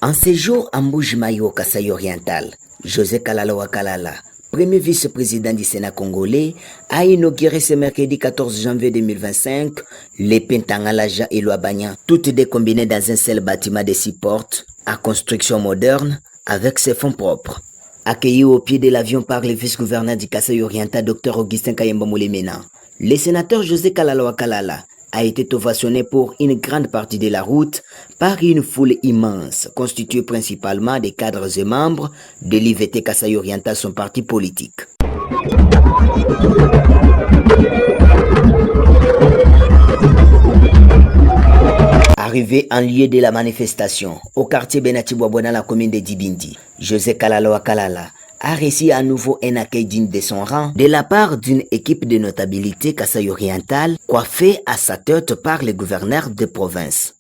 En séjour à Mbuji-Mayi au Kasaï oriental, José Kalala Wakalala, premier vice-président du Sénat congolais, a inauguré ce mercredi 14 janvier 2025 les Pentangalaja et Loabanya, toutes décombinées dans un seul bâtiment de 6 portes, à construction moderne, avec ses fonds propres. Accueilli au pied de l'avion par le vice-gouverneur du Kasaï oriental, Dr Augustin Kayemba Moulemena, le sénateur José Kalala Wakalala a été ovationné pour une grande partie de la route par une foule immense, constituée principalement des cadres et membres de l'IVT Kasaï oriental, son parti politique. Arrivé en lieu de la manifestation, au quartier Benati-Boabo dans la commune de Dibindi, José Kalala Wakalala a reçu à nouveau un accueil digne de son rang de la part d'une équipe de notabilité Kasaï oriental coiffée à sa tête par le gouverneur de province.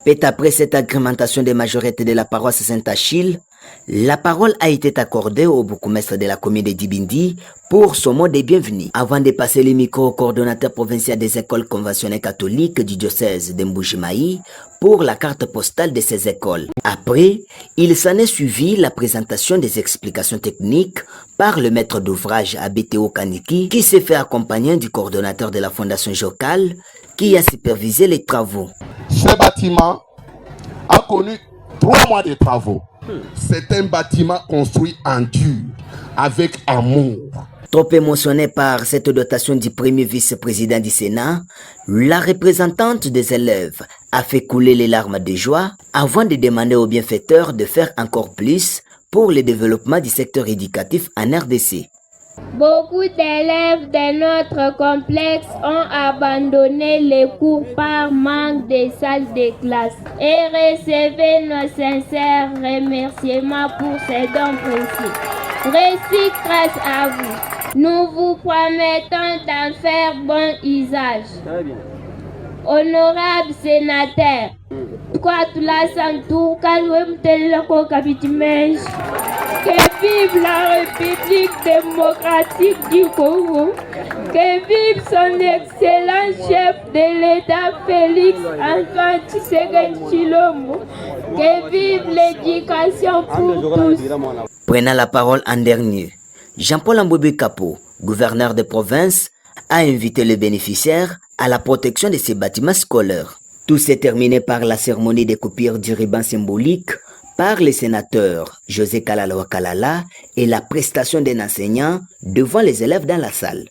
Peu après cette agrémentation des majorités de la paroisse Saint-Achille, la parole a été accordée au bourgmestre de la commune de Dibindi pour son mot de bienvenue. Avant de passer les micros au coordonnateur provincial des écoles conventionnelles catholiques du diocèse de Mbuji-Mayi pour la carte postale de ces écoles. Après, il s'en est suivi la présentation des explications techniques par le maître d'ouvrage Abeteo Kaniki, qui s'est fait accompagner du coordonnateur de la fondation Jokal, qui a supervisé les travaux. Ce bâtiment a connu 3 mois de travaux. C'est un bâtiment construit en dur, avec amour. Trop émotionné par cette dotation du premier vice-président du Sénat, la représentante des élèves a fait couler les larmes de joie avant de demander aux bienfaiteurs de faire encore plus pour le développement du secteur éducatif en RDC. Beaucoup d'élèves de notre complexe ont abandonné les cours par manque de salles de classe et recevez nos sincères remerciements pour ces dons précieux. Récit grâce à vous. Nous vous promettons d'en faire bon usage. Honorable sénateur, que vive la République démocratique du Congo, que vive son excellent chef de l'État Félix Antoine Tshisekedi Tshilombo, que vive l'éducation pour tous. Prenant la parole en dernier, Jean-Paul Amboubi Kapo, gouverneur de province, a invité les bénéficiaires à la protection de ces bâtiments scolaires. Tout s'est terminé par la cérémonie de coupure du ruban symbolique par les sénateurs José Kalala Wakalala et la prestation d'un enseignant devant les élèves dans la salle.